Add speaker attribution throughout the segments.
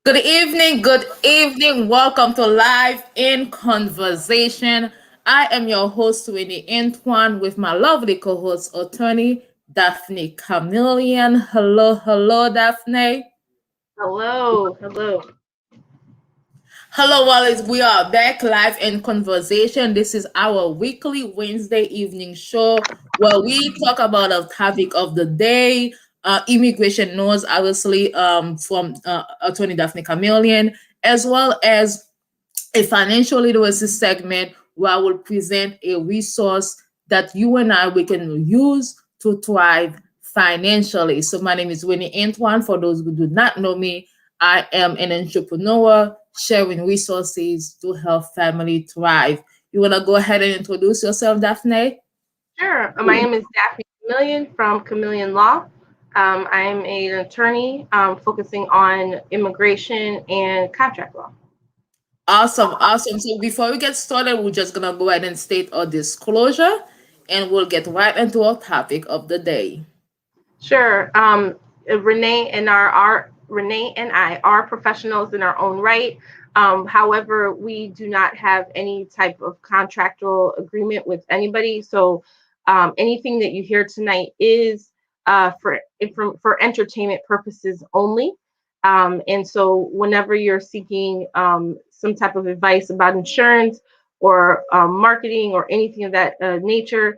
Speaker 1: Good evening, good evening. Welcome to Live in Conversation. I am your host, René Antoine, with my lovely co host, attorney Daphnée Camilien. Hello, hello, Daphnée.
Speaker 2: Hello, hello.
Speaker 1: Hello, Wallace. We are back live in conversation. This is our weekly Wednesday evening show where we talk about a topic of the day. Immigration news, obviously, from Attorney Daphne Chameleon, as well as a financial literacy segment where I will present a resource that you and I we can use to thrive financially. So my name is Winnie Antoine. For those who do not know me, I am an entrepreneur sharing resources to help family thrive. You want to go ahead and introduce yourself, Daphne?
Speaker 2: Sure. My name is Daphnée Camilien from Camillion Law. I'm an attorney focusing on immigration and contract law.
Speaker 1: Awesome, awesome. So before we get started, we're just gonna go ahead and state our disclosure, and we'll get right into our topic of the day.
Speaker 2: Sure. Renee and I are professionals in our own right. However, we do not have any type of contractual agreement with anybody. So anything that you hear tonight is for entertainment purposes only. And so whenever you're seeking some type of advice about insurance or marketing or anything of that nature,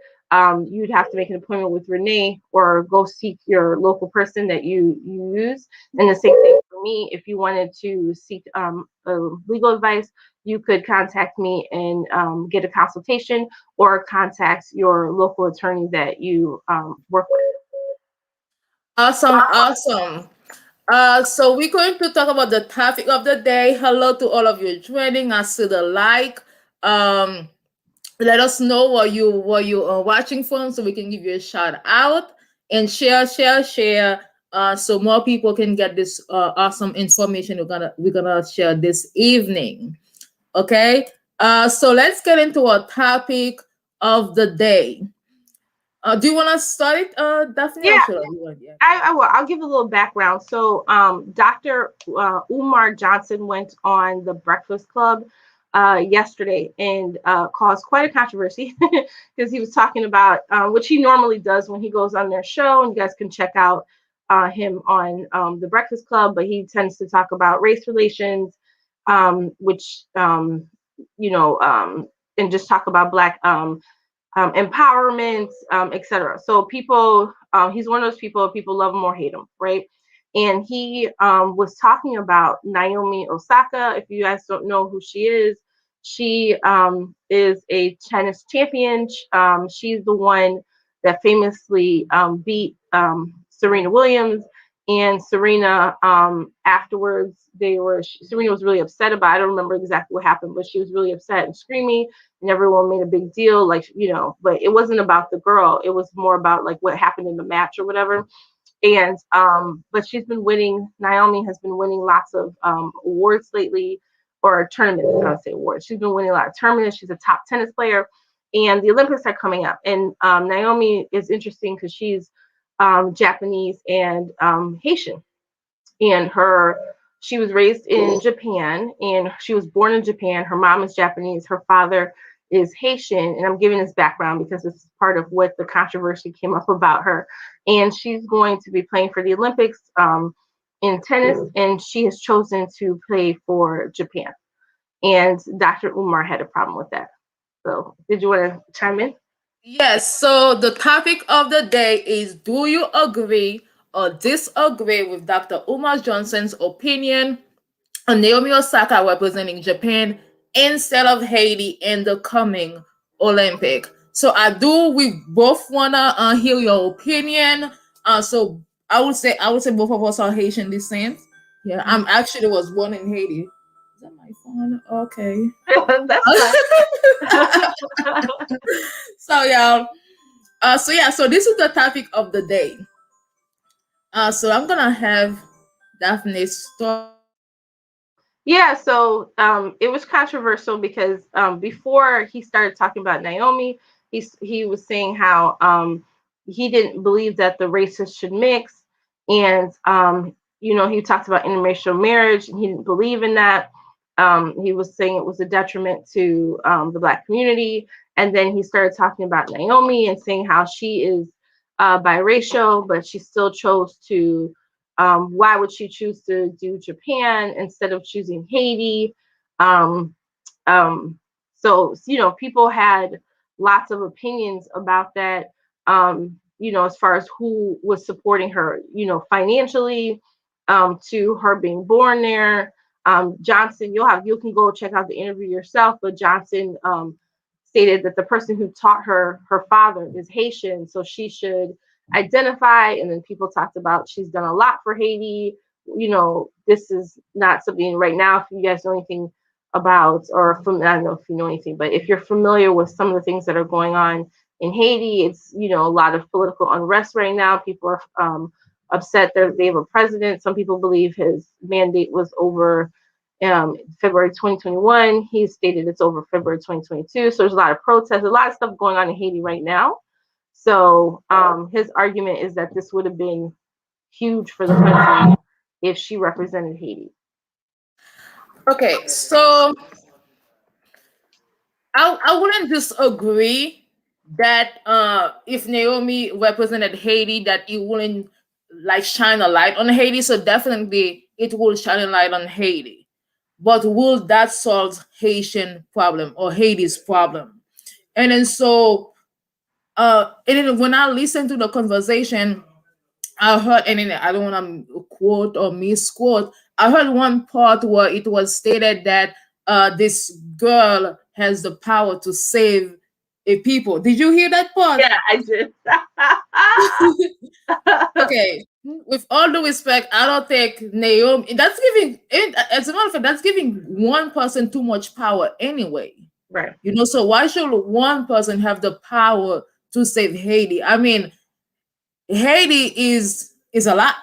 Speaker 2: you'd have to make an appointment with Renee or go seek your local person that you use. And the same thing for me. If you wanted to seek legal advice, you could contact me and get a consultation or contact your local attorney that you work with.
Speaker 1: Awesome, awesome. So we're going to talk about the topic of the day. Hello to all of you joining us to the like. Um, Let us know what you are watching from, so we can give you a shout out and share. So more people can get this awesome information we're gonna share this evening. Okay. So let's get into our topic of the day. Do you want to start it, Daphne, or
Speaker 2: Yeah,
Speaker 1: should I? You want- Yeah.
Speaker 2: I will. I'll give a little background. So, Dr. Umar Johnson went on the Breakfast Club yesterday and caused quite a controversy because he was talking about which he normally does when he goes on their show, and you guys can check out him on the Breakfast Club. But he tends to talk about race relations, which you know, and just talk about Black empowerment, etc. So he's one of those people love him or hate him, right? And he was talking about Naomi Osaka. If you guys don't know who she is a tennis champion. She's the one that famously beat Serena Williams. And Serena, afterwards, Serena was really upset about. I don't remember exactly what happened, but she was really upset and screaming, and everyone made a big deal, like, but it wasn't about the girl. It was more about like what happened in the match or whatever. And but Naomi has been winning lots of awards lately, or tournaments. I don't say awards. She's been winning a lot of tournaments. She's a top tennis player, and the Olympics are coming up. And Naomi is interesting because she's Japanese and Haitian, and she was raised in Japan, and she was born in Japan. Her mom is Japanese, her father is Haitian, and I'm giving this background because this is part of what the controversy came up about her. And she's going to be playing for the Olympics in tennis, and she has chosen to play for Japan. And Dr. Umar had a problem with that. So, did you want to chime in?
Speaker 1: Yes, so the topic of the day is, do you agree or disagree with Dr. Umar Johnson's opinion on Naomi Osaka representing Japan instead of Haiti in the coming Olympic? So we both wanna hear your opinion. So I would say both of us are Haitian descent. Yeah, I'm actually was born in Haiti. Is that my phone? Okay.
Speaker 2: That's fine.
Speaker 1: So yeah. So this is the topic of the day. So I'm gonna have Daphne start.
Speaker 2: Yeah, so it was controversial because before he started talking about Naomi, he was saying how he didn't believe that the races should mix, and he talked about interracial marriage, and he didn't believe in that. He was saying it was a detriment to the Black community. And then he started talking about Naomi and saying how she is biracial, but she still chose to. Why would she choose to do Japan instead of choosing Haiti? Um, um, so, people had lots of opinions about that. As far as who was supporting her, financially, to her being born there. Johnson, you can go check out the interview yourself, but Johnson stated that the person who taught her father is Haitian, so she should identify. And then people talked about she's done a lot for Haiti. This is not something right now. If you guys know anything about, or from, I don't know if you know anything, but if you're familiar with some of the things that are going on in Haiti, it's a lot of political unrest right now. People are upset that they have a president. Some people believe his mandate was over February 2021. He stated it's over February 2022. So there's a lot of protests, a lot of stuff going on in Haiti right now. So his argument is that this would have been huge for the country if she represented Haiti.
Speaker 1: Okay, so I wouldn't disagree that if Naomi represented Haiti, that it wouldn't like shine a light on Haiti. So definitely it will shine a light on Haiti. But will that solve Haitian problem or Haiti's problem? And then so and then when I listen to the conversation, I heard, and then I don't want to quote or misquote. I heard one part where it was stated that this girl has the power to save a people. Did you hear that part?
Speaker 2: Yeah, I did.
Speaker 1: Okay. With all due respect, I don't think Naomi. That's giving. As a matter of fact, that's giving one person too much power anyway.
Speaker 2: Right.
Speaker 1: So why should one person have the power to save Haiti? I mean, Haiti is a lot.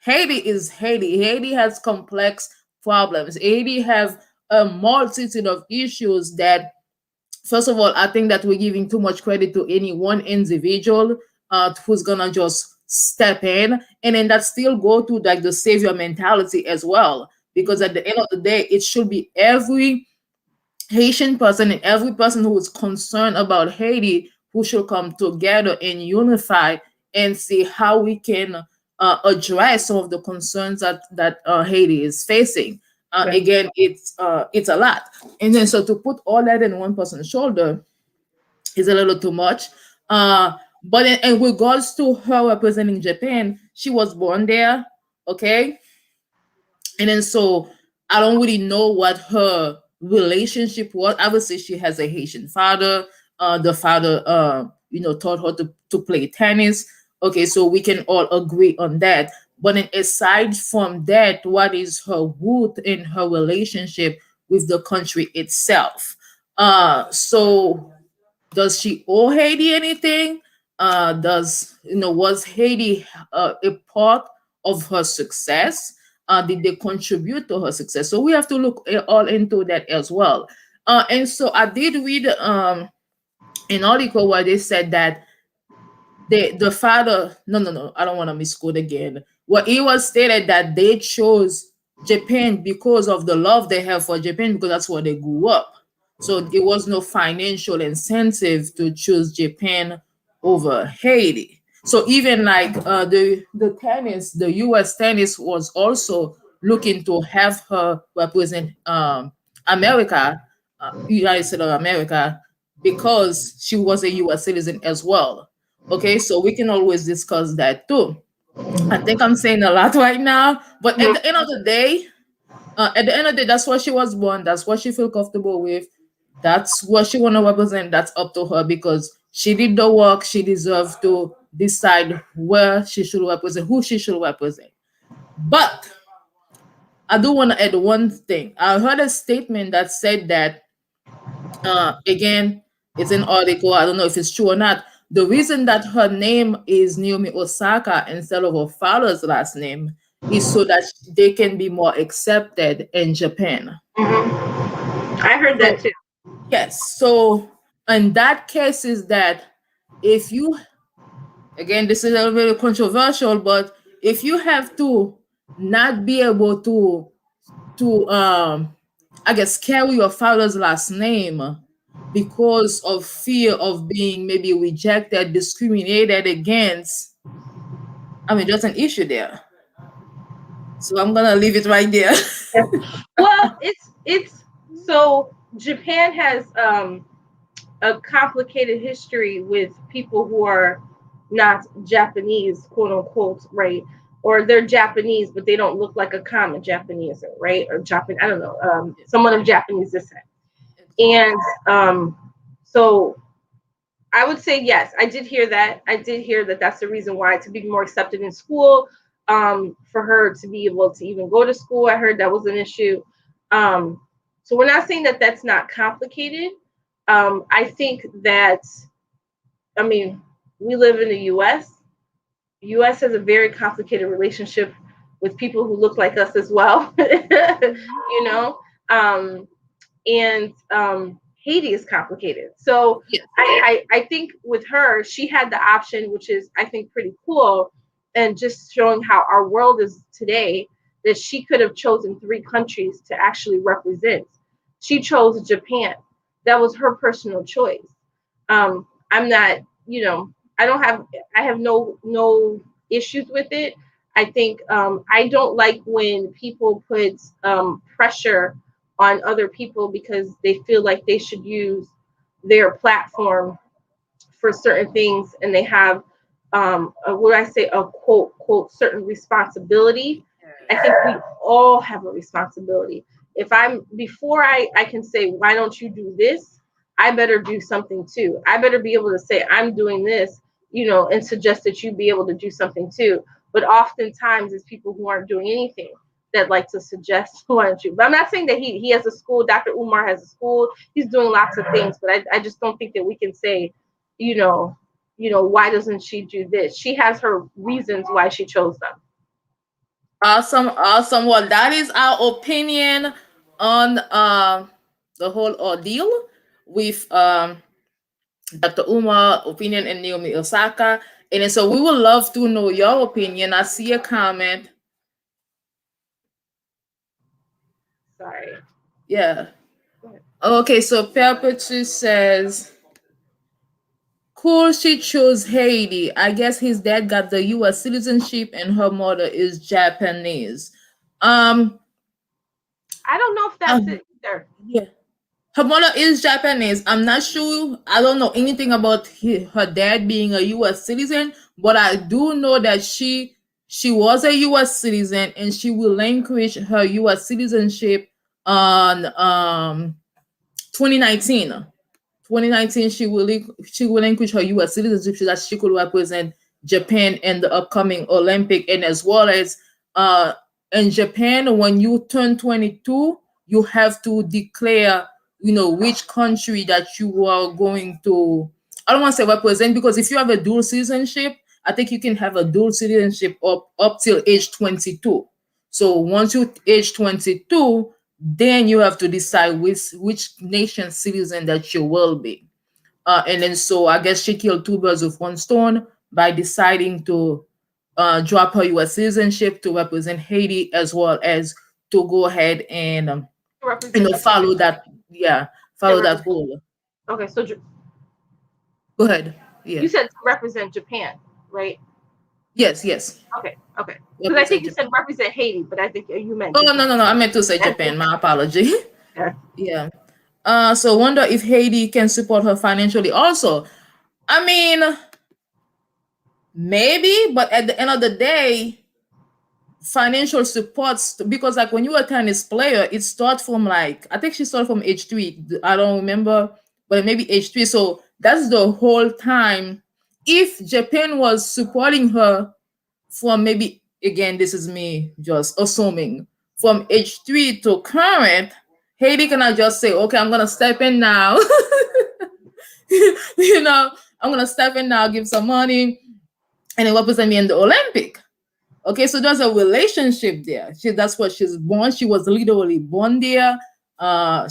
Speaker 1: Haiti is Haiti. Haiti has complex problems. Haiti have a multitude of issues that, first of all, I think that we're giving too much credit to any one individual who's gonna just step in, and then that still go to like the savior mentality as well. Because at the end of the day, it should be every Haitian person and every person who is concerned about Haiti who should come together and unify and see how we can address some of the concerns that Haiti is facing.
Speaker 2: Right.
Speaker 1: Again, it's a lot, and then so to put all that in one person's shoulder is a little too much. But in regards to her representing Japan, she was born there, okay, and then so I don't really know what her relationship was. Obviously, she has a Haitian father. The father, taught her to play tennis. Okay, so we can all agree on that. But then aside from that, what is her root in her relationship with the country itself? So does she owe Haiti anything? Does was Haiti a part of her success? Did they contribute to her success? So we have to look all into that as well. And so I did read an article where they said that the father, no, I don't want to misquote again. Well, it was stated that they chose Japan because of the love they have for Japan, because that's where they grew up. So there was no financial incentive to choose Japan over Haiti. So even like the U.S. tennis was also looking to have her represent America, United States of America, because she was a U.S. citizen as well. Okay, so we can always discuss that too. I think I'm saying a lot right now, but at
Speaker 2: Mhm.
Speaker 1: the end of the day, that's what she was born. That's what she feel comfortable with. That's what she want to represent. That's up to her because she did the work. She deserves to decide where she should represent, who she should represent. But I do want to add one thing. I heard a statement that said that again, it's an article. I don't know if it's true or not. The reason that her name is Naomi Osaka instead of her father's last name is so that they can be more accepted in Japan.
Speaker 2: I heard that
Speaker 1: So
Speaker 2: too.
Speaker 1: yes, so in that case is that if you, again, this is a little bit controversial, but if you have to not be able to I guess carry your father's last name because of fear of being maybe rejected, discriminated against. I mean, there's an issue there. So I'm gonna leave it right there.
Speaker 2: Well, it's so Japan has a complicated history with people who are not Japanese, quote unquote, right? Or they're Japanese, but they don't look like a common Japanese, right? Or Japan, I don't know, someone of Japanese descent. And so I would say yes. I did hear that. I did hear that that's the reason why, to be more accepted in school, for her to be able to even go to school. I heard that was an issue. Um, so we're not saying that that's not complicated. I think that, I mean, we live in the U.S. U.S. has a very complicated relationship with people who look like us as well. you know, um, and Haiti is complicated. So
Speaker 1: Yes.
Speaker 2: I think with her, she had the option, which is I think pretty cool, and just showing how our world is today. That she could have chosen three countries to actually represent. She chose Japan. That was her personal choice. I'm not, I don't have, I have no issues with it. I think I don't like when people put pressure on other people because they feel like they should use their platform for certain things and they have what I say, a quote certain responsibility. I think we all have a responsibility. If I'm before I can say why don't you do this, I better do something too. I better be able to say I'm doing this, and suggest that you be able to do something too. But oftentimes it's people who aren't doing anything that like to suggest why don't you. But I'm not saying that he has a school. Dr. Umar has a school. He's doing lots of things, but I just don't think that we can say, you know, why doesn't she do this? She has her reasons why she chose them.
Speaker 1: Awesome, awesome. Well, that is our opinion on the whole ordeal with Dr. Umar opinion and Naomi Osaka. And then, so we would love to know your opinion. I see a comment.
Speaker 2: Sorry.
Speaker 1: Yeah. Okay, so Perpetuous says, cool, she chose Haiti. I guess his dad got the US citizenship and her mother is Japanese. Um,
Speaker 2: I don't know if that's
Speaker 1: um
Speaker 2: it either.
Speaker 1: yeah. Her mother is Japanese. I'm not sure. I don't know anything about her dad being a U.S. citizen, but I do know that she was a U.S. citizen and she relinquished her U.S. citizenship on 2019. 2019, she relinquished her U.S. citizenship so that she could represent Japan in the upcoming Olympic, and as well as uh, in Japan, when you turn 22, you have to declare, which country that you are going to. I don't want to say represent because if you have a dual citizenship, I think you can have a dual citizenship up till age 22. So once you age 22, then you have to decide which nation citizen that you will be. And then so I guess she killed two birds with one stone by deciding to drop her U.S. citizenship to represent Haiti as well as to go ahead and
Speaker 2: To represent Japan.
Speaker 1: follow that, yeah,
Speaker 2: To
Speaker 1: follow that
Speaker 2: represent.
Speaker 1: rule.
Speaker 2: Okay, so
Speaker 1: Go ahead.
Speaker 2: you
Speaker 1: Yeah.
Speaker 2: said to represent Japan, right?
Speaker 1: Yes. Yes.
Speaker 2: Okay, okay. Because I think
Speaker 1: Represent
Speaker 2: you said
Speaker 1: Japan.
Speaker 2: represent Haiti, but I think you meant
Speaker 1: Oh no
Speaker 2: Japan.
Speaker 1: no no! I meant to say Japan. My apology.
Speaker 2: Yeah.
Speaker 1: Yeah. So wonder if Haiti can support her financially also. I mean, maybe, but at the end of the day, financial supports because like when you're a tennis player, it starts from like I think she started from age 3. I don't remember, but maybe age 3. So that's the whole time. If Japan was supporting her from maybe again, this is me just assuming from age 3 to current, Haiti cannot just say, okay, I'm gonna step in now. you know, I'm gonna step in now, give some money, and then represent me in the Olympic. Okay, so there's a relationship there. That's what she's born. She was literally born there. I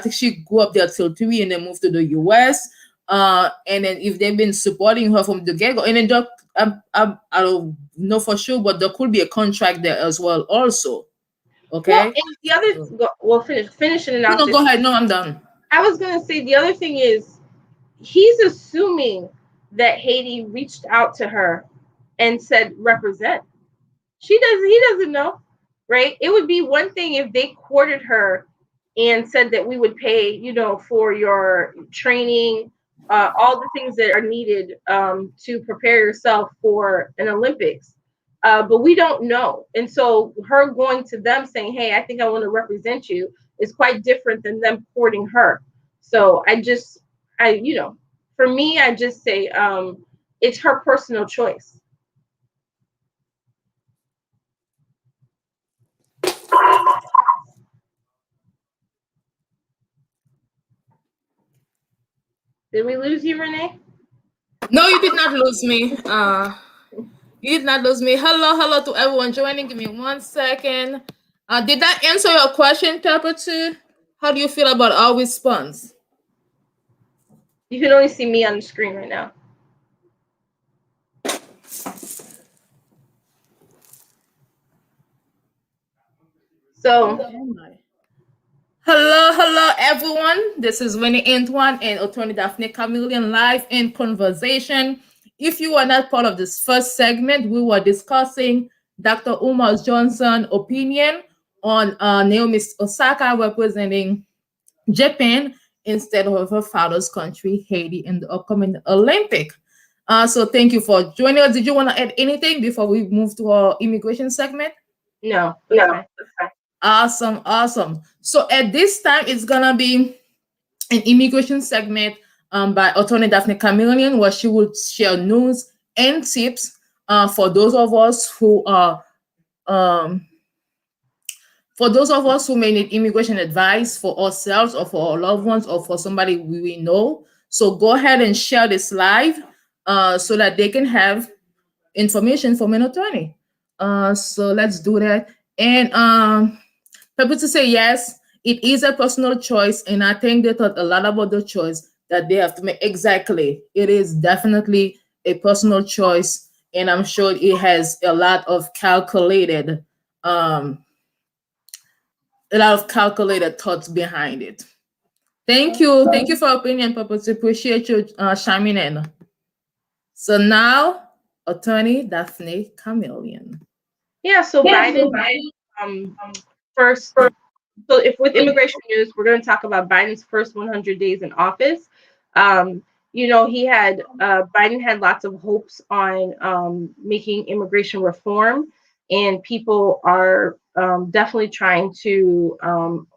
Speaker 1: think she grew up there till 3 and then moved to the US. And then if they've been supporting her from the get go, and then I don't know for sure, but there could be a contract there as well, also.
Speaker 2: Well,
Speaker 1: Okay.
Speaker 2: and the other,
Speaker 1: So,
Speaker 2: well, finish and then
Speaker 1: no,
Speaker 2: I'll
Speaker 1: no,
Speaker 2: say
Speaker 1: go ahead.
Speaker 2: something.
Speaker 1: No, I'm done.
Speaker 2: I was gonna say the other thing is he's assuming that Haiti reached out to her and said represent. He doesn't know, right? It would be one thing if they courted her and said that we would pay, for your training, all the things that are needed to prepare yourself for an Olympics. But we don't know. And so her going to them saying, hey, I think I want to represent you is quite different than them courting her. So for me, I just say it's her personal choice. Did we lose you, Renee?
Speaker 1: No, you did not lose me. You did not lose me. Hello, hello to everyone joining. Give me 1 second. Did that answer your question, Pepper? Too? How do you feel about our response?
Speaker 2: You can only see me on the screen right now. So
Speaker 1: Oh my. Hello, hello, everyone. This is René Antoine and attorney Daphnée Camilien live in conversation. If you are not part of this first segment, we were discussing Dr. Umar Johnson's opinion on Naomi Osaka representing Japan instead of her father's country, Haiti, in the upcoming Olympic. So thank you for joining us. Did you want to add anything before we move to our immigration segment?
Speaker 2: no, that's
Speaker 1: No,
Speaker 2: fine.
Speaker 1: that's fine. Awesome, awesome. So at this time, it's gonna be an immigration segment by attorney Daphnée Camilien, where she will share news and tips for those of us who are um, for those of us who may need immigration advice for ourselves or for our loved ones or for somebody we know. So go ahead and share this live so that they can have information from an attorney. So let's do that. And people to say yes, it is a personal choice, and I think they thought a lot about the choice that they have to make. Exactly, it is definitely a personal choice, and I'm sure it has um, a lot of calculated thoughts behind it. Thank you for your opinion, Papa. Appreciate you chiming in. So now, attorney Daphnée Camilien.
Speaker 2: Yeah, so
Speaker 1: Yeah, so
Speaker 2: Biden
Speaker 1: Biden
Speaker 2: um first so if with immigration news, we're going to talk about Biden's first 100 days in office. Um, Biden had lots of hopes on making immigration reform, and people are definitely trying to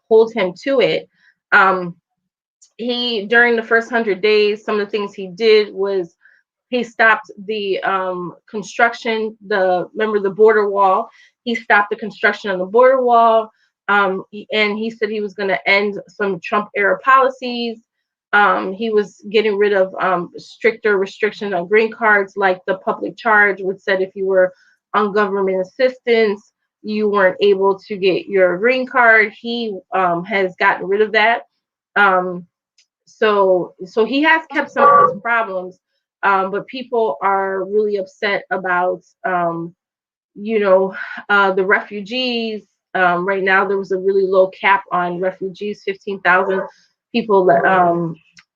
Speaker 2: hold him to it. Um, he during the first 100 days, some of the things he did was he stopped the construction. Remember the border wall. He stopped the construction on the border wall, and he said he was going to end some Trump era policies. He was getting rid of stricter restrictions on green cards, like the public charge, which said if you were on government assistance, you weren't able to get your green card. He has gotten rid of that. Um, so he has kept some of his problems, but people are really upset about the refugees. Right now there was a really low cap on refugees, 15,000 people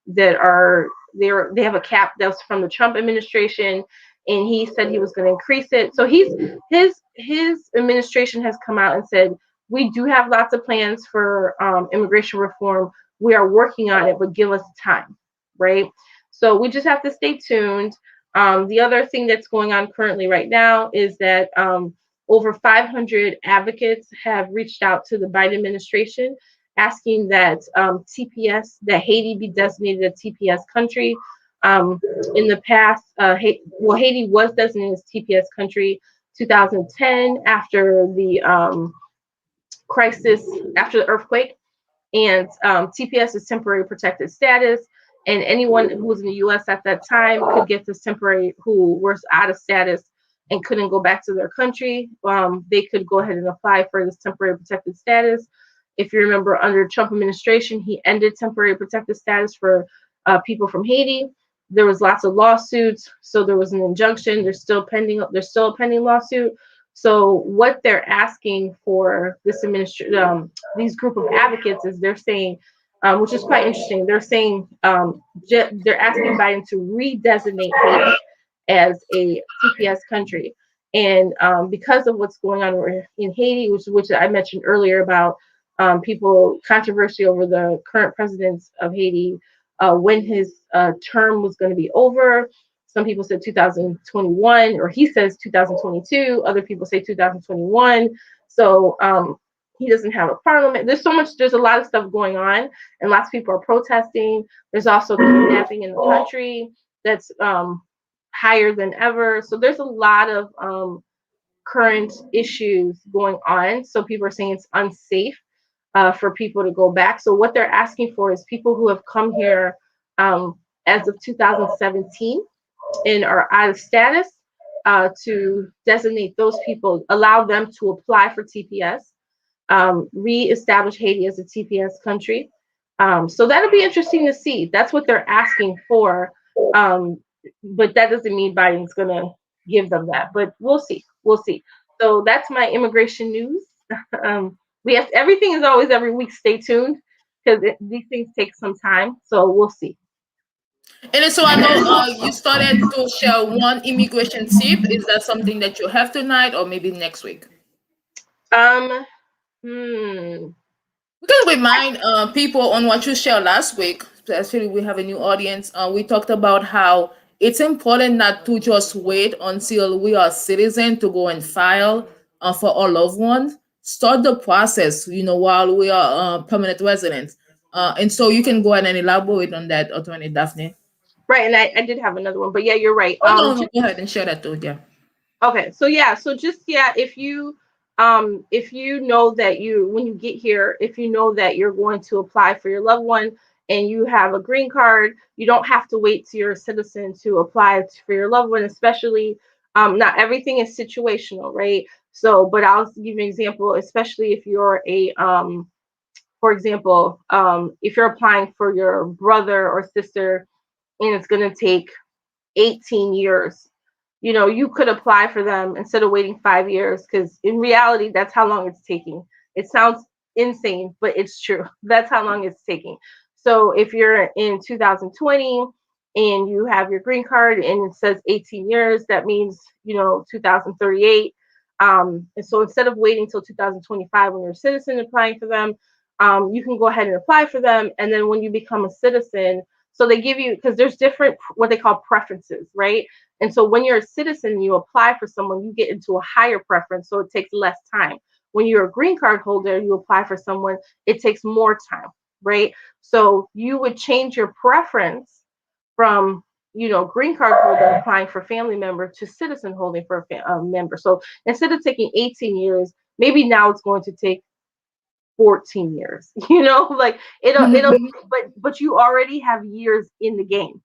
Speaker 2: they have a cap that's from the Trump administration, and he said he was going to increase it. So his administration has come out and said we do have lots of plans for immigration reform. We are working on it, but give us time, right? So we just have to stay tuned. The other thing that's going on currently right now is that over 500 advocates have reached out to the Biden administration asking that that Haiti be designated a TPS country. Um, in the past, Haiti was designated as TPS country 2010 after the crisis, after the earthquake. And TPS is temporary protected status. And anyone who was in the U.S. at that time could get this temporary, who was out of status and couldn't go back to their country. They could go ahead and apply for this temporary protected status. If you remember, under Trump administration, he ended temporary protected status for people from Haiti. There was lots of lawsuits, so there was an injunction. There's still pending. There's still a pending lawsuit. So what they're asking for this these group of advocates is they're saying, which is quite interesting. They're saying they're asking Biden to redesignate Haiti as a TPS country, and because of what's going on in Haiti, which I mentioned earlier about people controversy over the current president of Haiti, when his term was going to be over. Some people said 2021, or he says 2022. Other people say 2021. So he doesn't have a parliament. There's a lot of stuff going on, and lots of people are protesting. There's also kidnapping in the country that's higher than ever. So there's a lot of current issues going on. So people are saying it's unsafe for people to go back. So what they're asking for is people who have come here as of 2017 and are out of status to designate those people, allow them to apply for TPS, reestablish Haiti as a TPS country. So that'll be interesting to see. That's what they're asking for. But that doesn't mean Biden's going to give them that. But we'll see. We'll see. So that's my immigration news. We have everything is always every week. Stay tuned because these things take some time. So we'll see.
Speaker 1: And so I know you started to share one immigration tip. Is that something that you have tonight or maybe next week?
Speaker 2: Um, hmm.
Speaker 1: We can remind people on what you shared last week, especially we have a new audience. We talked about how it's important not to just wait until we are citizen to go and file for our loved ones. Start the process, while we are permanent residents. And so you can go ahead and elaborate on that, Attorney Daphne.
Speaker 2: Right, and I did have another one, but yeah, you're right.
Speaker 1: Oh, no, no, go ahead and share that too. Yeah.
Speaker 2: Okay, so yeah, so just yeah, if you know that you when you get here, if you know that you're going to apply for your loved one and you have a green card, you don't have to wait till you're a citizen to apply for your loved one, especially not everything is situational, right? So, but I'll give you an example, especially if you're a for example, if you're applying for your brother or sister and it's going to take 18 years, you could apply for them instead of waiting 5 years, because in reality that's how long it's taking. It sounds insane, but it's true. That's how long it's taking. So if you're in 2020 and you have your green card and it says 18 years, that means 2038. And so instead of waiting till 2025 when you're a citizen applying for them, you can go ahead and apply for them, and then when you become a citizen, so they give you, because there's different what they call preferences, right? And so when you're a citizen, you apply for someone, you get into a higher preference, so it takes less time. When you're a green card holder, you apply for someone, it takes more time, right? So you would change your preference from green card holder applying for family member to citizen holding for a member. So instead of taking 18 years, maybe now it's going to take 14 years, like it'll but you already have years in the game.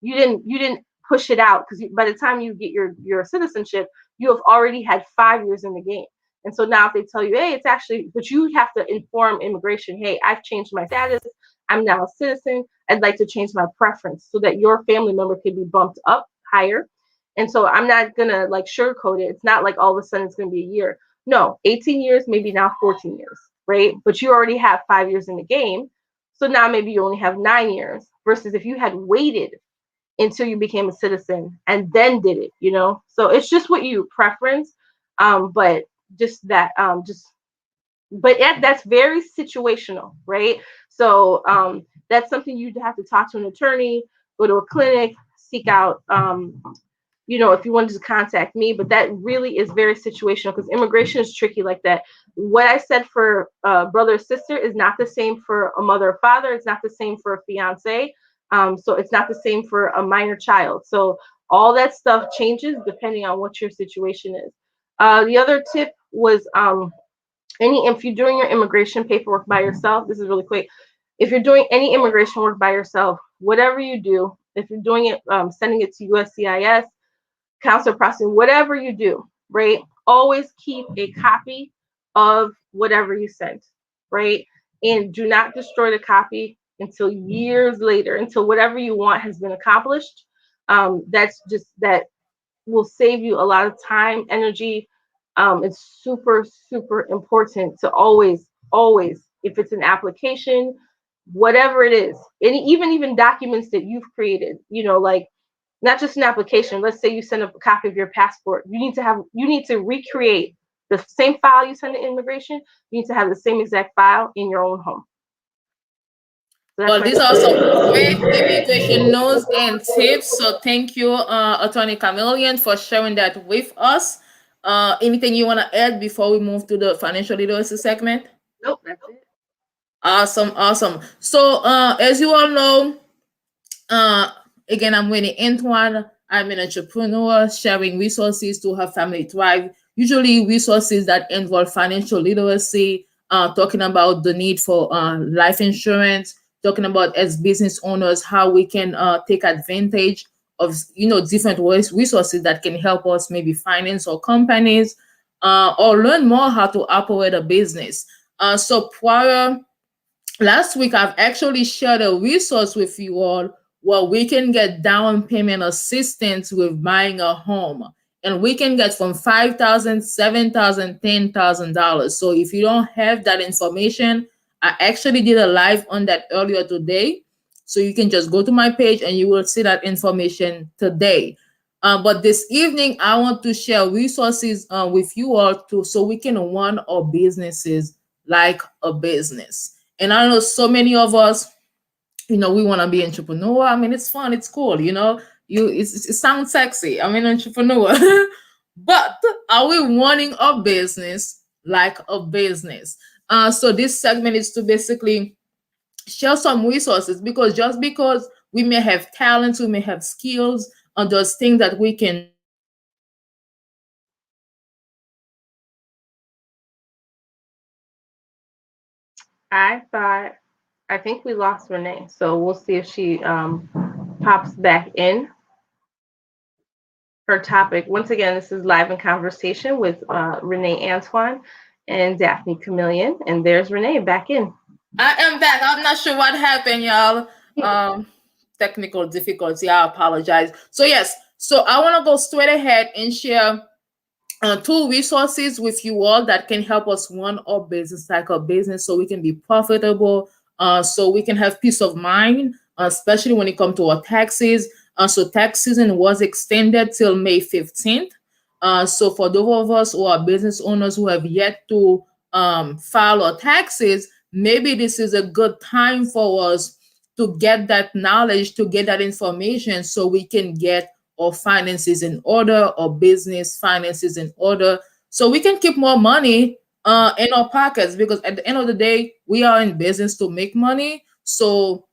Speaker 2: You didn't push it out, because by the time you get your citizenship, you have already had 5 years in the game. And so now if they tell you, hey, it's actually, but you have to inform immigration, hey, I've changed my status, I'm now a citizen, I'd like to change my preference so that your family member could be bumped up higher. And so I'm not gonna like sugarcoat it. It's not like all of a sudden it's gonna be a year. No, 18 years, maybe now 14 years, right? But you already have 5 years in the game. So now maybe you only have 9 years, versus if you had waited until you became a citizen and then did it. So it's just what you preference. But just that, that's very situational, right? So that's something you'd have to talk to an attorney, go to a clinic, seek out, if you wanted to contact me. But that really is very situational, because immigration is tricky like that. What I said for brother or sister is not the same for a mother or father. It's not the same for a fiance. So it's not the same for a minor child. So all that stuff changes depending on what your situation is. The other tip was if you're doing your immigration paperwork by yourself, this is really quick. If you're doing any immigration work by yourself, whatever you do, if you're doing it, sending it to USCIS, consular processing, whatever you do, right? Always keep a copy of whatever you sent, right? And do not destroy the copy. until years later, until whatever you want has been accomplished. That will save you a lot of time, energy. It's super, super important to always, if it's an application, whatever it is, and even documents that you've created, like not just an application. Let's say you send a copy of your passport. You need to recreate the same file you send to immigration. You need to have the same exact file in your own home. So that's
Speaker 1: Well,
Speaker 2: my
Speaker 1: these are some great immigration news and tips. So thank you, Attorney Camillion, for sharing that with us. Anything you want to add before we move to the financial literacy segment?
Speaker 2: nope. That's it.
Speaker 1: Awesome, awesome. So, as you all know, uh, again, I'm René Antoine. I'm an entrepreneur sharing resources to help family thrive. Usually, resources that involve financial literacy, talking about the need for life insurance, talking about as business owners how we can take advantage of different ways resources that can help us maybe finance our companies or learn more how to operate a business. So prior last week I've actually shared a resource with you all where we can get down payment assistance with buying a home, and we can get from 5,000, 7,000, $10,000. So if you don't have that information, I actually did a live on that earlier today, so you can just go to my page and you will see that information today. But this evening I want to share resources with you all too, so we can run our businesses like a business. And I know so many of us, we want to be entrepreneur. I mean, it's fun, it's cool, it sounds sexy. I'm an entrepreneur. But are we running a business like a business? So this segment is to basically share some resources, because just because we may have talents, we may have skills, and those things that we can do, doesn't mean that we can run a business like a business.
Speaker 2: I think we lost Renee, so we'll see if she pops back in. Her topic, once again, this is live in conversation with René Antoine and Daphnée Camilien, and there's Renee back in.
Speaker 1: I am back. I'm not sure what happened, y'all. Technical difficulty. I apologize. So yes, so I want to go straight ahead and share two resources with you all that can help us run our business like a business, so we can be profitable, so we can have peace of mind, especially when it comes to our taxes. So tax season was extended till May 15th. So for those of us who are business owners who have yet to file our taxes, maybe this is a good time for us to get that knowledge, to get that information, so we can get our finances in order, or business finances in order, so we can keep more money in our pockets, because at the end of the day, we are in business to make money. So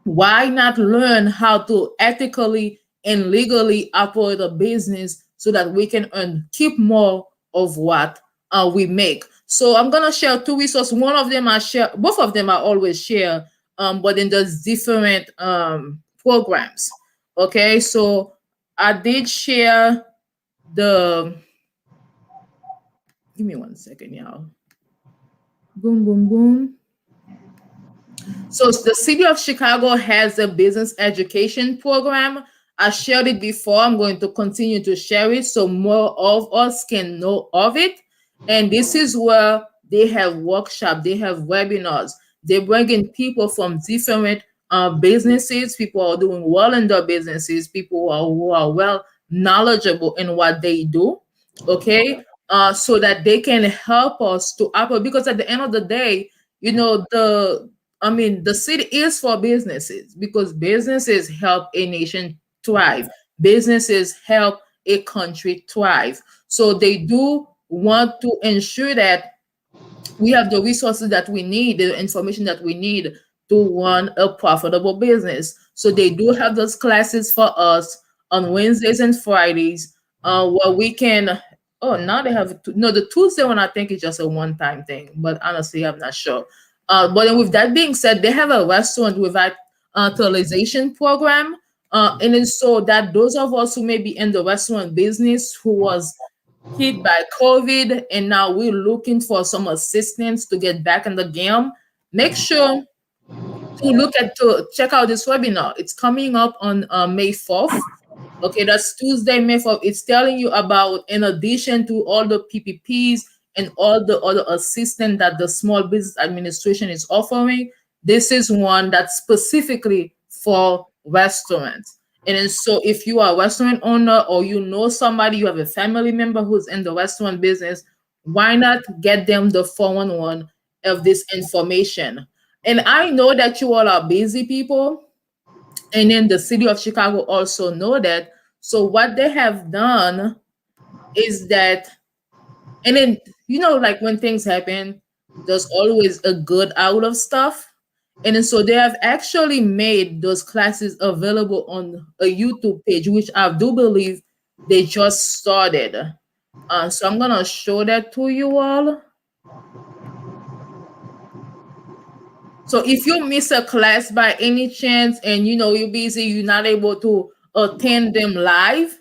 Speaker 1: why not learn how to ethically and legally operate a business, so that we can earn, keep more of what we make? So I'm gonna share two resources. One of them I share, both of them I always share, but in those different programs. Okay, so I did share the. Give me 1 second, y'all. Boom, boom, boom. So the city of Chicago has a business education program. I shared it before. I'm going to continue to share it so more of us can know of it. And this is where they have workshops, they have webinars. They bring in people from different businesses. People are doing well in their businesses. People who are well knowledgeable in what they do. Okay, so that they can help us to operate. Because at the end of the day, the city is for businesses, because businesses help a nation thrive. Businesses help a country thrive. So they do want to ensure that we have the resources that we need, the information that we need to run a profitable business. So they do have those classes for us on Wednesdays and Fridays, where we can. Oh, now they have no. The Tuesday one I think is just a one-time thing, but honestly, I'm not sure. But then with that being said, they have a restaurant with that utilization program, and then so that those of us who may be in the restaurant business, who was hit by COVID, and now we're looking for some assistance to get back in the game. Make sure to check out this webinar. It's coming up on May 4th. Okay, that's Tuesday, May 4th. It's telling you about, in addition to all the PPPs and all the other assistance that the Small Business Administration is offering, this is one that's specifically for restaurants. And then, so if you are a restaurant owner, or you know somebody, you have a family member who's in the restaurant business, why not get them the 411 of this information? And I know that you all are busy people, and then the city of Chicago also know that. So what they have done is that, and then, like when things happen, there's always a good out of stuff. And then, so they have actually made those classes available on a YouTube page, which I do believe they just started. So I'm gonna show that to you all. So if you miss a class by any chance, and you're busy, you're not able to attend them live,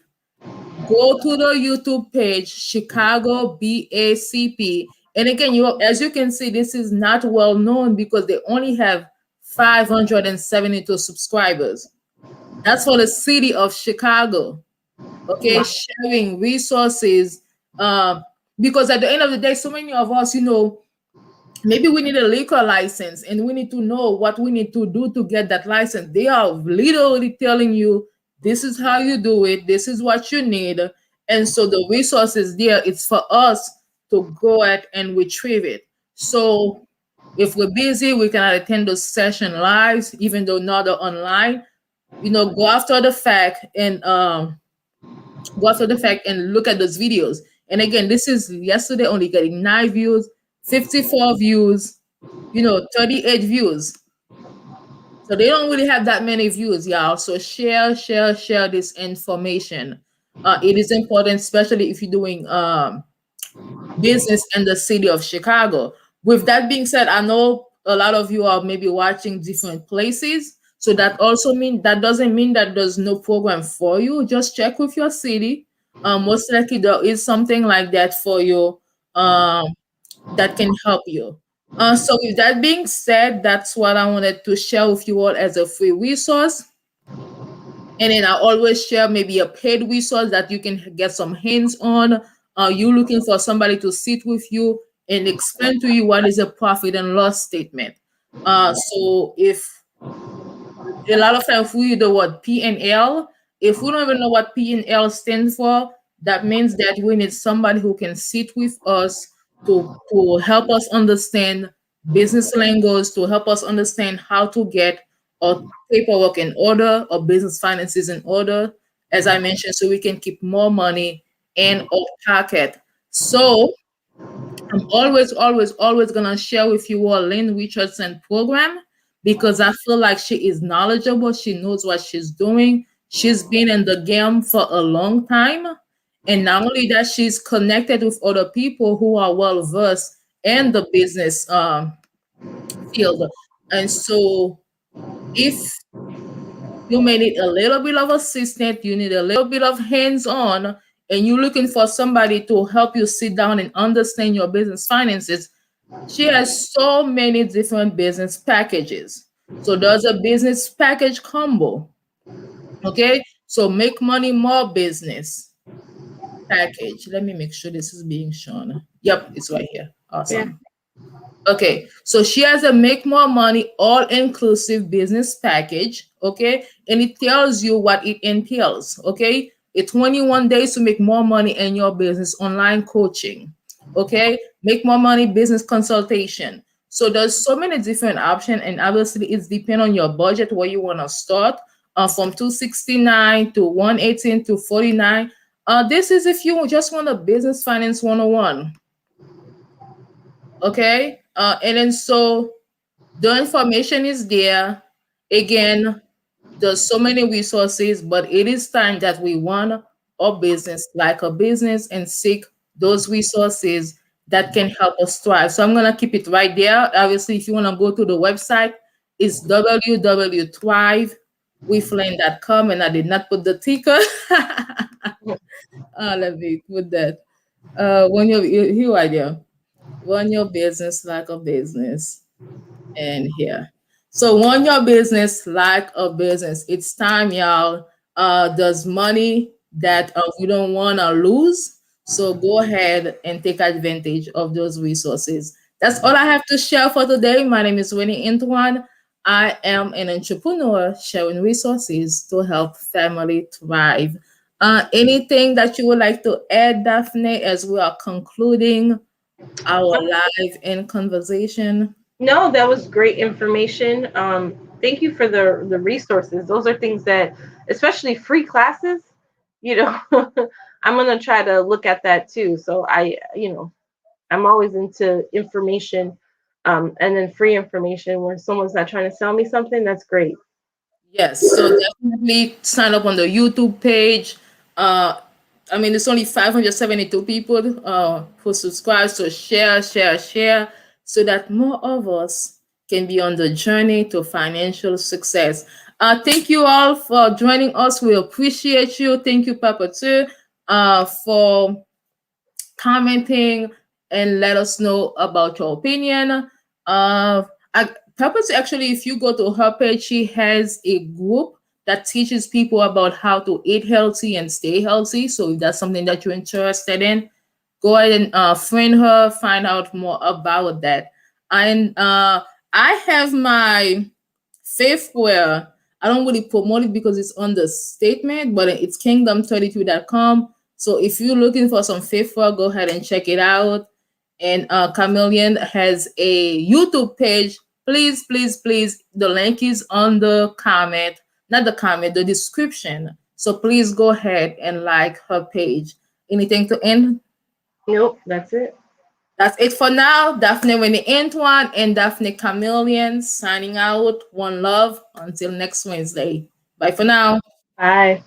Speaker 1: go to the YouTube page, Chicago BACP. And again, as you can see, this is not well known because they only have 572 subscribers. That's for the city of Chicago. Okay,
Speaker 2: Wow.
Speaker 1: sharing resources. Because at the end of the day, so many of us, maybe we need a liquor license, and we need to know what we need to do to get that license. They are literally telling you, this is how you do it, this is what you need. And so the resources there, it's for us to go at and retrieve it. So if we're busy, we cannot attend those session live, even though not online. Go after the fact, and look at those videos. And again, this is yesterday only getting 9 views, 54 views, 38 views. So they don't really have that many views, y'all. So share this information. It is important, especially if you're doing business in the city of Chicago. With that being said, I know a lot of you are maybe watching different places. So that doesn't mean that there's no program for you. Just check with your city. Most likely there is something like that for you, that can help you. So with that being said, that's what I wanted to share with you all as a free resource. And then I always share maybe a paid resource that you can get some hands on. You looking for somebody to sit with you and explain to you what is a profit and loss statement. So if a lot of times we use the word P and L. If we don't even know what P and L stands for, that means that we need somebody who can sit with us to help us understand business lingo's, to help us understand how to get our paperwork in order, our business finances in order, as I mentioned, so we can keep more money in our pocket. So I'm always gonna share with you all Lynn Richardson program, because I feel like she is knowledgeable. She knows what she's doing. She's been in the game for a long time. And not only that, she's connected with other people who are well versed in the business field. And so if you may need a little bit of assistance, you need a little bit of hands-on, and you're looking for somebody to help you sit down and understand your business finances, she has so many different business packages. So there's a business package combo. Okay. So make money more business package. Let me make sure this is being shown. Yep, it's right here.
Speaker 2: Yeah.
Speaker 1: Awesome. Okay, so she has a make more money all inclusive business package. Okay, and it tells you what it entails. Okay, it's 21 days to make more money in your business, online coaching. Okay, make more money business consultation. So there's so many different options, and obviously it's depend on your budget where you want to start. From 269 to 118 to 49. This is if you just want a business finance 101. Okay, and then so the information is there. Again, there's so many resources, but it is time that we run our business like a business and seek those resources that can help us thrive. So I'm gonna keep it right there. Obviously, if you want to go to the website, it's www.thrivewithlane.com, and I did not put the ticker. Let me put that. When you're here, right there, run your business like a business, and here. So run your business like a business. It's time, y'all. There's money that we don't want to lose. So go ahead and take advantage of those resources. That's all I have to share for today. My name is René Antoine. I am an entrepreneur sharing resources to help family thrive. Anything that you would like to add, Daphne, as we are concluding our live in conversation?
Speaker 2: No, that was great information. Thank you for the resources. Those are things that, especially free classes, you know, I'm gonna try to look at that too. So I'm always into information, and then free information where someone's not trying to sell me something. That's great.
Speaker 1: Yes, so definitely sign up on the YouTube page. Uh, I mean, it's only 572 people who subscribe. So share, share, share, so that more of us can be on the journey to financial success. Thank you all for joining us. We appreciate you. Thank you, Papa, too, for commenting and let us know about your opinion. Purpose actually, if you go to her page, she has a group that teaches people about how to eat healthy and stay healthy. So if that's something that you're interested in, go ahead and friend her, find out more about that. And I have my Faith where I don't really promote it because it's on the statement, but it's kingdom32.com. So if you're looking for some faith work, go ahead and check it out. And Chameleon has a YouTube page. Please, please, please, the link is on the comment, not the comment, the description. So please go ahead and like her page. Anything to end?
Speaker 2: Nope, that's it.
Speaker 1: That's it for now. Daphne Winnie Antoine and Daphnée Camilien signing out. One love. Until next Wednesday. Bye for now.
Speaker 2: Bye.